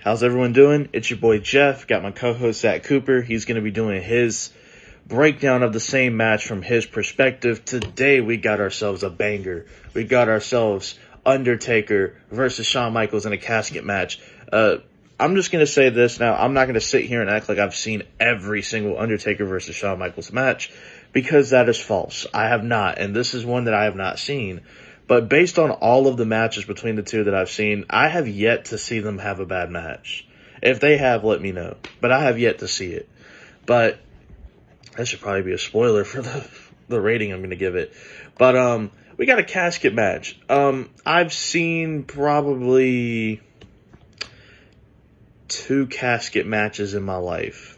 How's everyone doing? It's your boy Jeff. Got my co-host Zach Cooper. He's going to be doing his breakdown of the same match from his perspective. Today we got ourselves a banger. We got ourselves Undertaker versus Shawn Michaels in a casket match. I'm just going to say this now. I'm not going to sit here and act like I've seen every single Undertaker versus Shawn Michaels match, because that is false. I have not, and this is one that I have not seen. But based on all of the matches between the two that I've seen, I have yet to see them have a bad match. If they have, let me know. But I have yet to see it. But that should probably be a spoiler for the rating I'm going to give it. But we got a casket match. I've seen probably 2 casket matches in my life.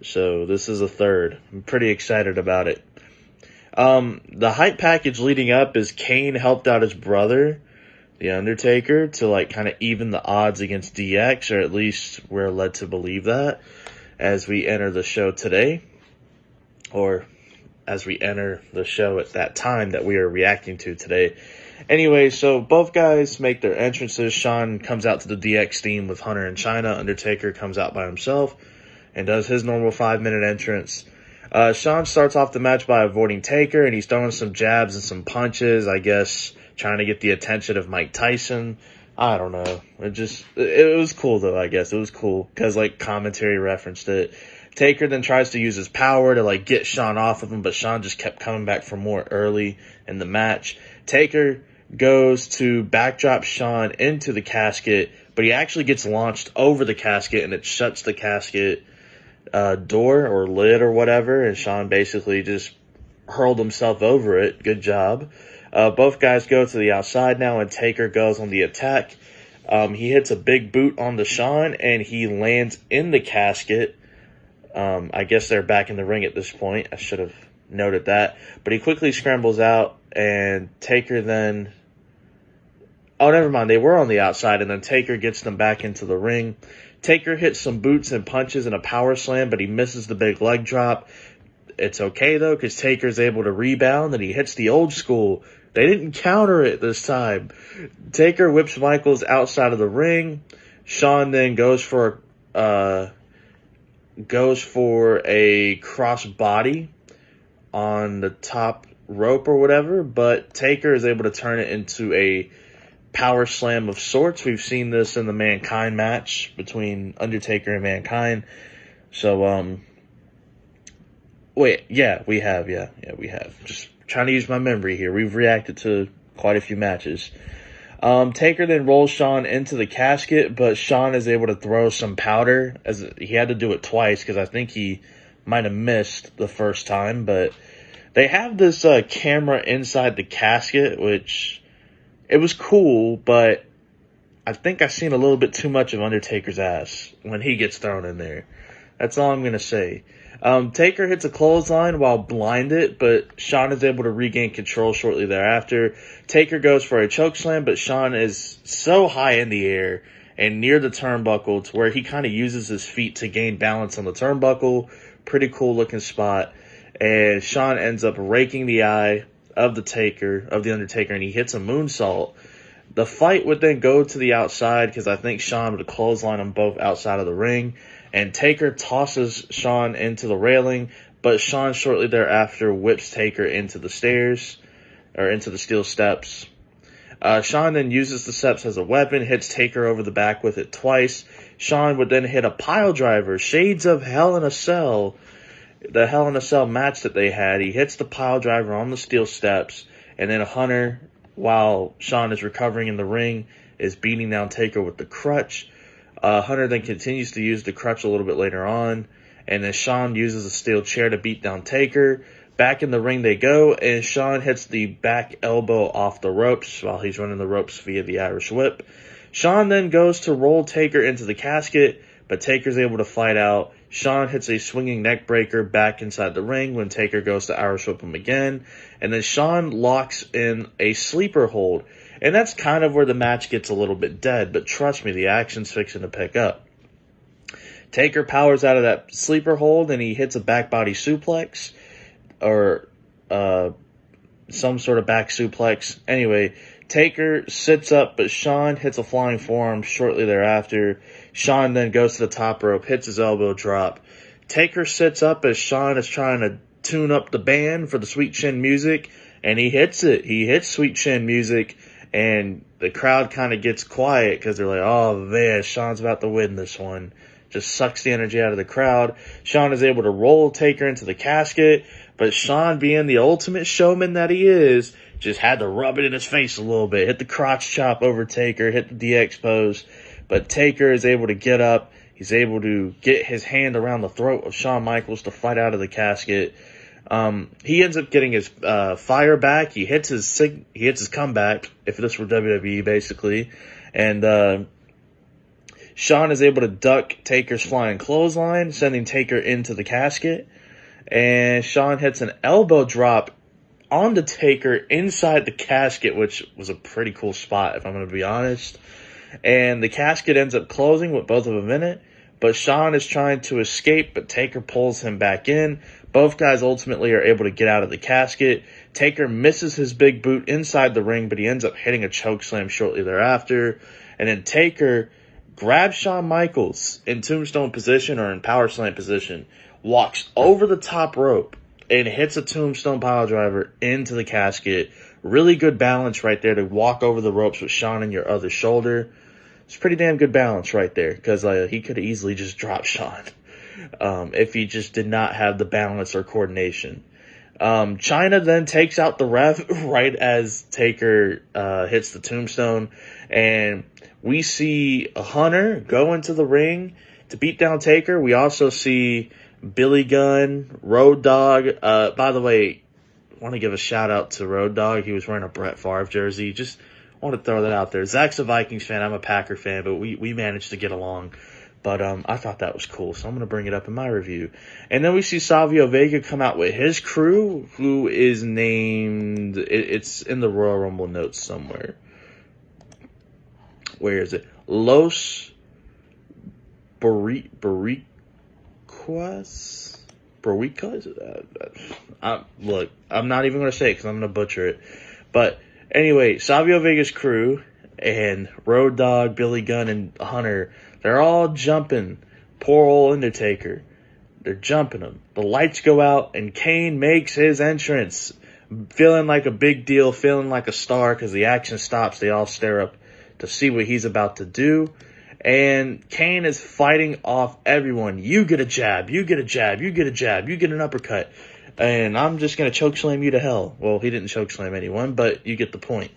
So this is a third. I'm pretty excited about it. The hype package leading up is Kane helped out his brother, The Undertaker, to kind of even the odds against DX, or at least we're led to believe that as we enter the show today, or as we enter the show at that time that we are reacting to today. Anyway, so both guys make their entrances. Shawn comes out to the DX theme with Hunter and Chyna. Undertaker comes out by himself and does his normal 5-minute entrance. Shawn starts off the match by avoiding Taker, and he's throwing some jabs and some punches, I guess, trying to get the attention of Mike Tyson. I don't know. It was cool, though, I guess. It was cool, because, commentary referenced it. Taker then tries to use his power to, get Shawn off of him, but Shawn just kept coming back for more early in the match. Taker goes to backdrop Shawn into the casket, but he actually gets launched over the casket, and it shuts the casket door or lid or whatever, and Shawn basically just hurled himself over it. Good job. Both guys go to the outside now, and Taker goes on the attack. He hits a big boot on the Shawn, and he lands in the casket. I guess they're back in the ring at this point. I should have noted that. But he quickly scrambles out, and Taker then... Oh, never mind. They were on the outside, and then Taker gets them back into the ring. Taker hits some boots and punches and a power slam, but he misses the big leg drop. It's okay, though, because Taker's able to rebound, and he hits the old school. They didn't counter it this time. Taker whips Michaels outside of the ring. Shawn then goes for a cross body on the top rope or whatever, but Taker is able to turn it into a power slam of sorts. We've seen this in the Mankind match between Undertaker and Mankind. So, we have. Just trying to use my memory here. We've reacted to quite a few matches. Taker then rolls Shawn into the casket, but Shawn is able to throw some powder, as he had to do it twice, because I think he might have missed the first time, but they have this camera inside the casket, which... It was cool, but I think I've seen a little bit too much of Undertaker's ass when he gets thrown in there. That's all I'm going to say. Taker hits a clothesline while blinded, but Shawn is able to regain control shortly thereafter. Taker goes for a chokeslam, but Shawn is so high in the air and near the turnbuckle to where he kind of uses his feet to gain balance on the turnbuckle. Pretty cool looking spot. And Shawn ends up raking the eye of the Undertaker, and he hits a moonsault. The fight would then go to the outside, because I think Shawn would clothesline them both outside of the ring, and Taker tosses Shawn into the railing, but Shawn shortly thereafter whips Taker into the stairs, or into the steel steps. Shawn then uses the steps as a weapon, hits Taker over the back with it twice. Shawn would then hit a pile driver, shades of Hell in a Cell, the Hell in a Cell match that they had. He hits the pile driver on the steel steps, and then Hunter, while Shawn is recovering in the ring, is beating down Taker with the crutch. Hunter then continues to use the crutch a little bit later on, and then Shawn uses a steel chair to beat down Taker. Back in the ring they go, and Shawn hits the back elbow off the ropes while he's running the ropes via the Irish whip. Shawn then goes to roll Taker into the casket, but Taker's able to fight out. Shawn hits a swinging neck breaker back inside the ring when Taker goes to Irish whip him again. And then Shawn locks in a sleeper hold. And that's kind of where the match gets a little bit dead. But trust me, the action's fixing to pick up. Taker powers out of that sleeper hold, and he hits a back body suplex. Or some sort of back suplex. Anyway, Taker sits up, but Shawn hits a flying forearm shortly thereafter. Shawn then goes to the top rope, hits his elbow drop. Taker sits up as Shawn is trying to tune up the band for the Sweet Chin music, and he hits it. He hits Sweet Chin music, and the crowd kind of gets quiet because they're like, oh man, Shawn's about to win this one. Just sucks the energy out of the crowd. Shawn is able to roll Taker into the casket, but Shawn, being the ultimate showman that he is, just had to rub it in his face a little bit. Hit the crotch chop over Taker, hit the DX pose. But Taker is able to get up. He's able to get his hand around the throat of Shawn Michaels to fight out of the casket. He ends up getting his fire back. He hits his comeback, if this were WWE, basically. And Shawn is able to duck Taker's flying clothesline, sending Taker into the casket. And Shawn hits an elbow drop on the Taker inside the casket, which was a pretty cool spot, if I'm going to be honest. And the casket ends up closing with both of them in it. But Shawn is trying to escape, but Taker pulls him back in. Both guys ultimately are able to get out of the casket. Taker misses his big boot inside the ring, but he ends up hitting a chokeslam shortly thereafter. And then Taker grabs Shawn Michaels in tombstone position or in power slam position, walks over the top rope, and hits a tombstone piledriver into the casket. Really good balance right there to walk over the ropes with Shawn in your other shoulder. It's pretty damn good balance right there, because he could have easily just dropped Shawn if he just did not have the balance or coordination. Chyna then takes out the ref right as Taker hits the tombstone, and we see Hunter go into the ring to beat down Taker. We also see Billy Gunn, Road Dogg. By the way, I want to give a shout out to Road Dogg. He was wearing a Brett Favre jersey. Just want to throw that out there. Zach's a Vikings fan. I'm a Packer fan, but we managed to get along. But I thought that was cool, so I'm going to bring it up in my review. And then we see Savio Vega come out with his crew, who is named... It's in the Royal Rumble notes somewhere. Where is it? Los Boricuas? Look, I'm not even going to say it because I'm going to butcher it. But anyway, Savio Vega's crew and Road Dogg, Billy Gunn, and Hunter, they're all jumping poor old Undertaker. They're jumping him. The lights go out, and Kane makes his entrance, feeling like a big deal, feeling like a star, because the action stops. They all stare up to see what he's about to do. And Kane is fighting off everyone. You get a jab, you get a jab, you get a jab, you get an uppercut. And I'm just going to chokeslam you to hell. Well, he didn't chokeslam anyone, but you get the point.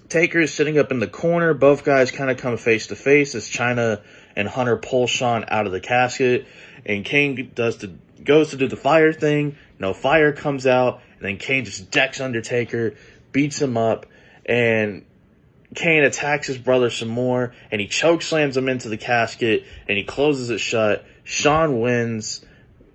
Taker is sitting up in the corner. Both guys kind of come face to face as Chyna and Hunter pull Shawn out of the casket. And Kane goes to do the fire thing. No fire comes out. And then Kane just decks Undertaker, beats him up. And Kane attacks his brother some more. And he chokeslams him into the casket. And he closes it shut. Shawn wins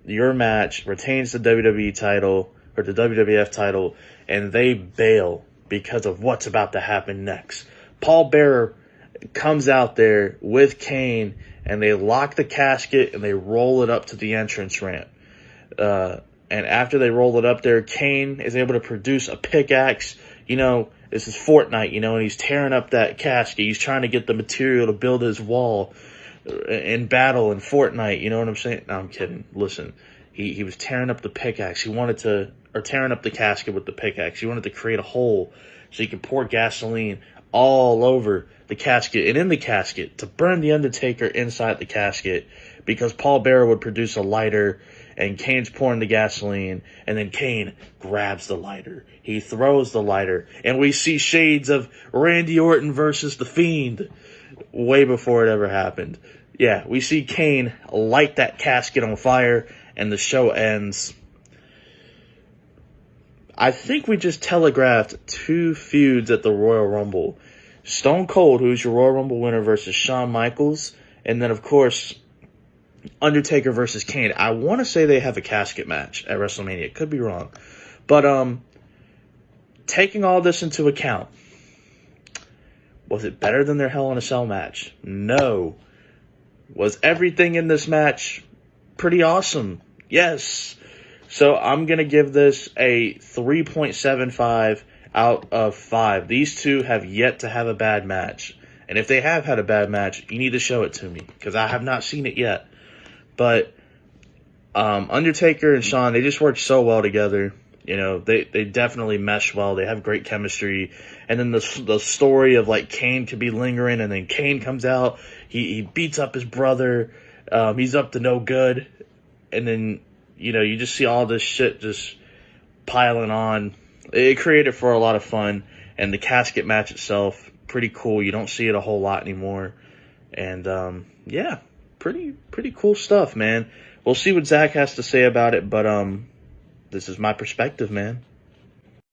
your match, retains the WWE title, or the WWF title, and they bail because of what's about to happen next. Paul Bearer comes out there with Kane, and they lock the casket, and they roll it up to the entrance ramp. And after they roll it up there, Kane is able to produce a pickaxe. You know, this is Fortnite, you know, and he's tearing up that casket. He's trying to get the material to build his wall in battle in Fortnite, you know what I'm saying? No, I'm kidding. Listen, he was tearing up the pickaxe. Tearing up the casket with the pickaxe. He wanted to create a hole so he could pour gasoline all over the casket and in the casket to burn the Undertaker inside the casket, because Paul Bearer would produce a lighter, and Kane's pouring the gasoline, and then Kane grabs the lighter. He throws the lighter, and we see shades of Randy Orton versus The Fiend way before it ever happened. Yeah, we see Kane light that casket on fire, and the show ends. I think we just telegraphed two feuds at the Royal Rumble. Stone Cold, who's your Royal Rumble winner, versus Shawn Michaels. And then, of course, Undertaker versus Kane. I want to say they have a casket match at WrestleMania. Could be wrong. But taking all this into account, was it better than their Hell in a Cell match? No. Was everything in this match pretty awesome? Yes. So I'm going to give this a 3.75 out of 5. These two have yet to have a bad match. And if they have had a bad match, you need to show it to me, because I have not seen it yet. But Undertaker and Shawn, they just work so well together. You know, they definitely mesh well. They have great chemistry. And then the story of, like, Kane could be lingering, and then Kane comes out. He beats up his brother. He's up to no good. And then, you know, you just see all this shit just piling on. It created for a lot of fun. And the casket match itself, pretty cool. You don't see it a whole lot anymore. And, yeah, pretty cool stuff, man. We'll see what Zach has to say about it, but this is my perspective, man.